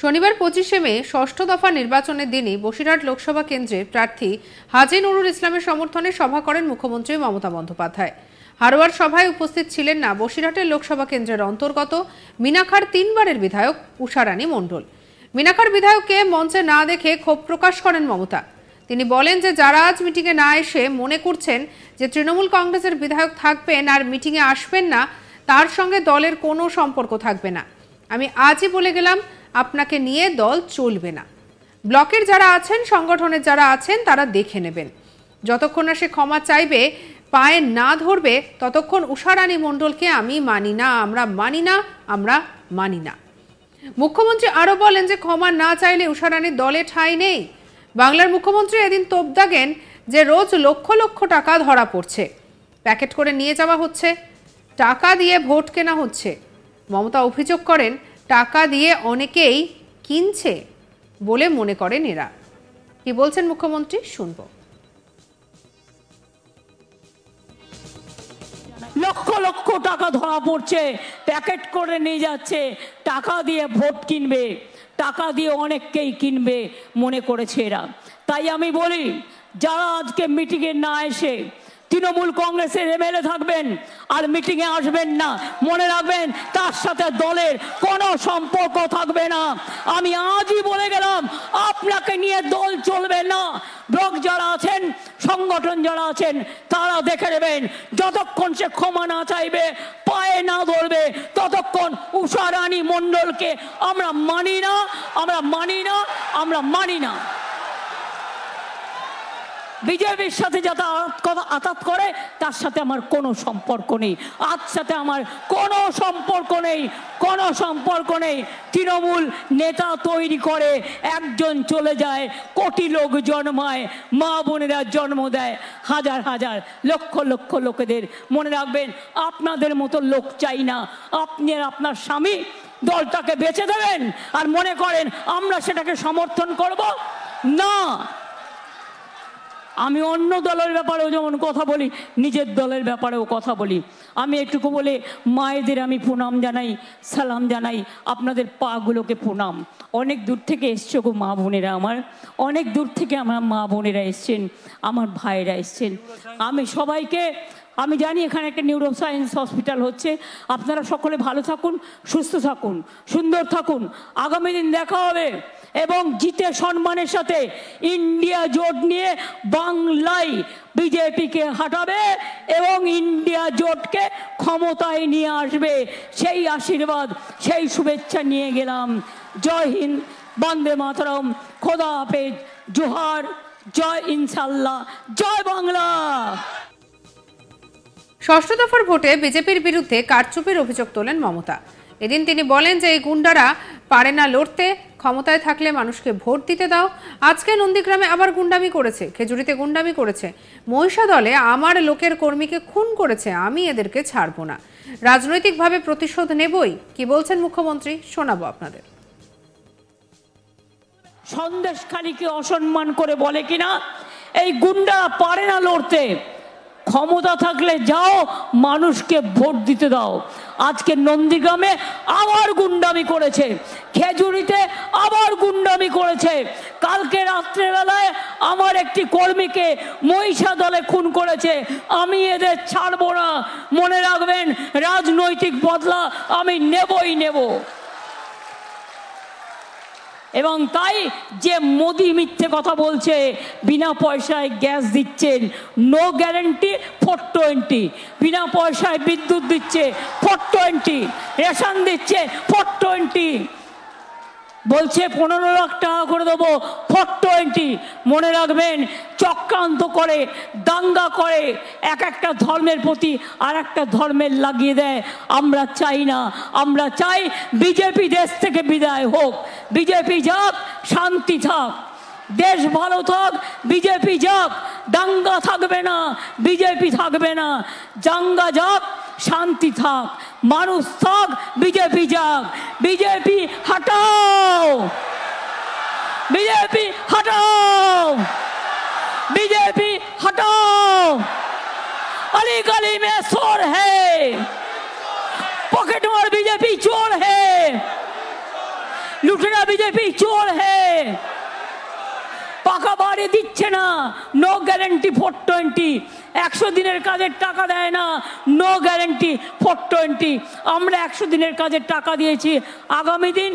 শনিবার 25শে মে ষষ্ঠ দফা নির্বাচনের দিনই বসিরহাট লোকসভা কেন্দ্রের প্রার্থী হাজী নুরুল ইসলামের সমর্থনে সভা করেন মুখ্যমন্ত্রী মমতা বন্দ্যোপাধ্যায়। হারোয়ার সভায় উপস্থিত ছিলেন না বসিরহাটের লোকসভা কেন্দ্রের অন্তর্গত মিনাখার 3বারের বিধায়ক উষারানী মণ্ডল। মিনাখার বিধায়ককে মঞ্চে না দেখে ক্ষোভ প্রকাশ করেন মমতা। তিনি বলেন যে যারা আজ মিটিংয়ে না এসে মনে করছেন যে তৃণমূল কংগ্রেসের বিধায়ক থাকবেন আর মিটিংয়ে আসবেন না, তার সঙ্গে দলের কোনো সম্পর্ক থাকবে না। আমি আজই বলে গেলাম, আপনাকে নিয়ে দল চলবে না। ব্লকের যারা আছেন, সংগঠনের যারা আছেন, তারা দেখে নেবেন। যতক্ষণ না সে ক্ষমা চাইবে, পায়ে না ধরবে, ততক্ষণ উষারানী মণ্ডলকে আমি মানি না, আমরা মানি না, আমরা মানি না। মুখ্যমন্ত্রী আরো বলেন যে ক্ষমা না চাইলে উষারানীর দলে ঠাঁই নেই। বাংলার মুখ্যমন্ত্রী এদিন তোপ দাগেন যে রোজ লক্ষ লক্ষ টাকা ধরা পড়ছে, প্যাকেট করে নিয়ে যাওয়া হচ্ছে, টাকা দিয়ে ভোট কেনা হচ্ছে। মমতা অভিযোগ করেন টাকা দিয়ে অনেকেই কিনছে বলে মনে করেন এরা। কি বলছেন মুখ্যমন্ত্রী, শুনবো। লক্ষ লক্ষ টাকা ধরা পড়ছে, প্যাকেট করে নিয়ে যাচ্ছে, টাকা দিয়ে ভোট কিনবে, টাকা দিয়ে অনেককেই কিনবে মনে করেছে এরা। তাই আমি বলি, যারা আজকে মিটিংয়ে না এসে তৃণমূল কংগ্রেসের এমএলএ থাকবেন আর মিটিংয়ে আসবেন না, মনে রাখবেন তার সাথে দলের কোনো সম্পর্ক থাকবে না। আমি আজই বলে গেলাম, আপনাকে নিয়ে দল চলবে না। ব্লক যারা আছেন, সংগঠন যারা আছেন, তারা দেখে নেবেন। যতক্ষণ সে ক্ষমা না চাইবে, পায়ে না ধরবে, ততক্ষণ উষারানী মণ্ডলকে আমরা মানি না, আমরা মানি না, আমরা মানি না। বিজেপির সাথে যারা আঘাত করে, তার সাথে আমার কোনো সম্পর্ক নেই, আজ সাথে আমার কোনো সম্পর্ক নেই, কোনো সম্পর্ক নেই। তৃণমূল নেতা তৈরি করে, একজন চলে যায়, কোটি লোক জন্মায়, মা বোনেরা জন্ম দেয় হাজার হাজার লক্ষ লক্ষ লোকেদের। মনে রাখবেন, আপনাদের মতো লোক চাই না। আপনি আর আপনার স্বামী দলটাকে বেঁচে দেবেন আর মনে করেন আমরা সেটাকে সমর্থন করব না। আমি অন্য দলের ব্যাপারেও যেমন কথা বলি, নিজের দলের ব্যাপারেও কথা বলি। আমি একটুকু বলে মায়েদের আমি প্রণাম জানাই, সালাম জানাই, আপনাদের পাগুলোকে প্রণাম। অনেক দূর থেকে এসছে গো মা বোনেরা আমার, অনেক দূর থেকে আমার মা বোনেরা এসছেন, আমার ভাইয়েরা এসছেন। আমি সবাইকে, আমি জানি এখানে একটা নিউরো সায়েন্স হসপিটাল হচ্ছে, আপনারা সকলে ভালো থাকুন, সুস্থ থাকুন, সুন্দর থাকুন। আগামী দিন দেখা হবে এবং জিতে সম্মানের সাথে ইন্ডিয়া জোট নিয়ে বাংলায় বিজেপিকে হাঁটাবে এবং ইন্ডিয়া জোটকে ক্ষমতায় নিয়ে আসবে। সেই আশীর্বাদ, সেই শুভেচ্ছা নিয়ে গেলাম। জয় হিন্দ, বন্দে মাতরম, খোদা হাফেজ, জোহার, জয় ইনশাল্লাহ, জয় বাংলা। ষষ্ঠ দফার ভোটে বিজেপির বিরুদ্ধে কারচুপির অভিযোগ তোলেন মমতা। এদিন তিনি বলেন যে এই গুন্ডারা পারে না লড়তে, ক্ষমতায় থাকলে মানুষকে ভোট দিতে দাও। আজকে নন্দীগ্রামে আবার গুন্ডামি করেছে, খেজুরিতে গুন্ডামি করেছে, মহিষাদলে আমার লোকের কর্মীকে খুন করেছে। আমি এদেরকে ছাড়বো না, রাজনৈতিকভাবে প্রতিশোধ নেবই। কি বলছেন মুখ্যমন্ত্রী, শোনাবো আপনাদের। সন্দেশখালীকে অসম্মান করে বলে কিনা এই গুন্ডারা পারে না লড়তে, ক্ষমতা থাকলে যাও, মানুষকে ভোট দিতে দাও। আজকে নন্দীগ্রামে আবার গুন্ডামি করেছে, খেজুরিতে আবার গুন্ডামি করেছে। কালকে রাত্রেবেলায় আমার একটি কর্মীকে মহিষাদলে খুন করেছে। আমি এদের ছাড়বো না। মনে রাখবেন, রাজনৈতিক বদলা আমি নেবই নেব। এবং তাই যে মোদি মিথ্যে কথা বলছে, বিনা পয়সায় গ্যাস দিচ্ছেন, নো গ্যারেন্টি 420, বিনা পয়সায় বিদ্যুৎ দিচ্ছে 420, রেশন দিচ্ছে 420, বলছে 15 লাখ টাকা করে দেবো 420। মনে রাখবেন, চক্রান্ত করে, দাঙ্গা করে, এক একটা ধর্মের প্রতি আর একটা ধর্মের লাগিয়ে দেয়। আমরা চাই না, আমরা চাই বিজেপি দেশ থেকে বিদায় হোক, বিজেপি যাক, শান্তি থাক, দেশ ভালো থাক, বিজেপি যাক, দাঙ্গা থাকবে না, বিজেপি থাকবে না, দাঙ্গা যাক, শান্তি থাক, মানুষ থাক, বিজেপি যাক। বিজেপি হটাও, বিজেপি হটাও, बीजेपी हटाओ, अली गली में शोर है, पॉकेट मार बीजेपी चोर है, লুটেরা বিজেপি চোর হে, পাকা বাড়ি দিচ্ছে না, নো গ্যারেন্টি 420, 100 দিনের কাজের টাকা দেয় না, নো গ্যারেন্টি 420। আমরা 100 দিনের কাজের টাকা দিয়েছি, আগামী দিন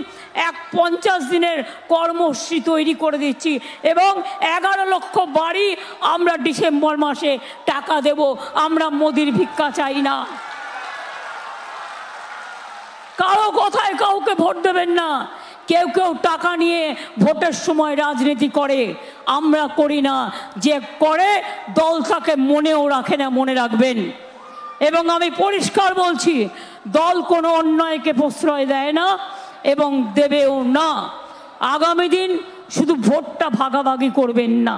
50 দিনের কর্মসূচি তৈরি করে দিচ্ছি এবং 11 লক্ষ বাড়ি আমরা ডিসেম্বর মাসে টাকা দেব। আমরা মোদির ভিক্ষা চাই না। কারো কথায় কাউকে ভোট দেবেন না। কেউ কেউ টাকা নিয়ে ভোটের সময় রাজনীতি করে, আমরা করি না। যে করে দল তাকে মনেও রাখে না, মনে রাখবেন। এবং আমি পরিষ্কার বলছি, দল কোনো অন্যায়কে প্রশ্রয় দেয় না এবং দেবেও না। আগামী দিন শুধু ভোটটা ভাগাভাগি করবেন না,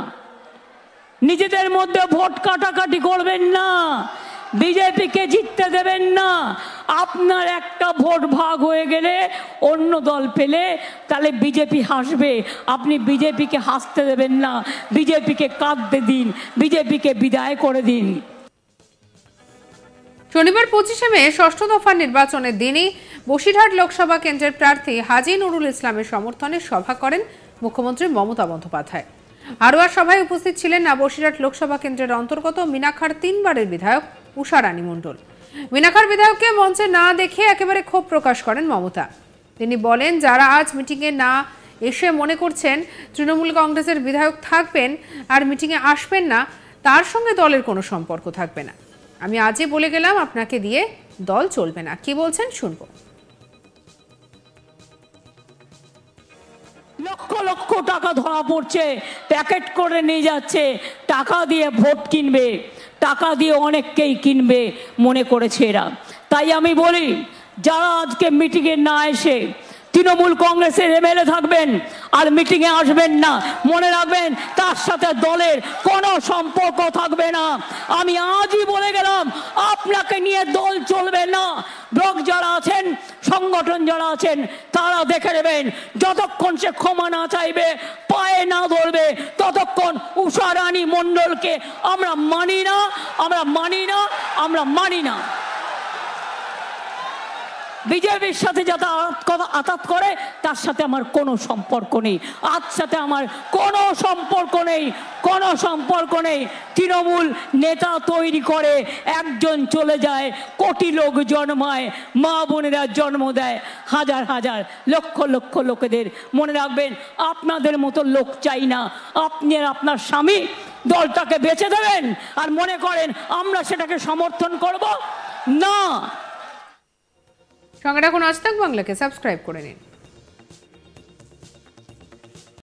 নিজেদের মধ্যে ভোট কাটাকাটি করবেন না, বিজেপিকে জিততে দেবেন না। আপনার একটা ভোট ভাগ হয়ে গেলে অন্য দল পেলে তাহলে বিজেপি হাসবে, আপনি বিজেপিকে হাসতে দেবেন না, বিজেপিকে কাঁদতে দিন, বিজেপিকে বিদায় করে দিন। শনিবার 25শে মে ষষ্ঠ দফার নির্বাচনের দিনই বসিরহাট লোকসভা কেন্দ্রের প্রার্থী হাজী নুরুল ইসলামের সমর্থনে সভা করেন মুখ্যমন্ত্রী মমতা বন্দ্যোপাধ্যায়। হারোয়ার সভায় উপস্থিত ছিলেন না বসিরহাট লোকসভা কেন্দ্রের অন্তর্গত মিনাখার 3 বারের বিধায়ক উষা রানী মণ্ডল। মিনাখার বিধায়ককে মঞ্চে না দেখে একেবারে ক্ষোভ প্রকাশ করেন মমতা। তিনি বলেন, যারা আজ মিটিংয়ে না এসে মনে করছেন তৃণমূল কংগ্রেসের বিধায়ক থাকবেন আর মিটিংয়ে আসবেন না, তার সঙ্গে দলের কোনো সম্পর্ক থাকবে না। আমি আজই বলে গেলাম আপনাকে দিয়ে দল চলবে না। কি বলছেন শুনবো। লক্ষ লক্ষ টাকা ধরা পড়ছে, প্যাকেট করে নিয়ে যাচ্ছে, টাকা দিয়ে ভোট কিনবে, টাকা দিয়ে অনেককেই কিনবে মনে করেছে এরা। তাই আমি বলি, যারা আজকে মিটিংয়ে না এসে তৃণমূল কংগ্রেসের এমএলএ থাকবেন আর মিটিংয়ে আসবেন না, মনে রাখবেন তার সাথে দলের কোনো সম্পর্ক থাকবে না। আমি আজই বলে গেলাম, আপনাকে নিয়ে দল চলবে না। ব্লক যারা আছেন, সংগঠন যারা আছেন, তারা দেখে নেবেন, যতক্ষণ সে ক্ষমা না চাইবে, পায়ে না ধরবে, ততক্ষণ উষা রানী মণ্ডলকে আমরা মানি না, আমরা মানি না, আমরা মানি না। বিজেপির সাথে যারা আঘাত করে তার সাথে আমার কোনো সম্পর্ক নেই, আজ সাথে আমার কোনো সম্পর্ক নেই, কোনো সম্পর্ক নেই। তৃণমূল নেতা তৈরি করে, একজন চলে যায়, কোটি লোক জন্মায়, মা বোনেরা জন্ম দেয় হাজার হাজার লক্ষ লক্ষ লোকেদের। মনে রাখবেন, আপনাদের মতো লোক চাই না। আপনি আর আপনার স্বামী দলটাকে বেঁচে দেবেন আর মনে করেন আমরা সেটাকে সমর্থন করব না। সঙ্গে রাখুন আজ তাক বাংলাকে, সাবস্ক্রাইব করে নিন।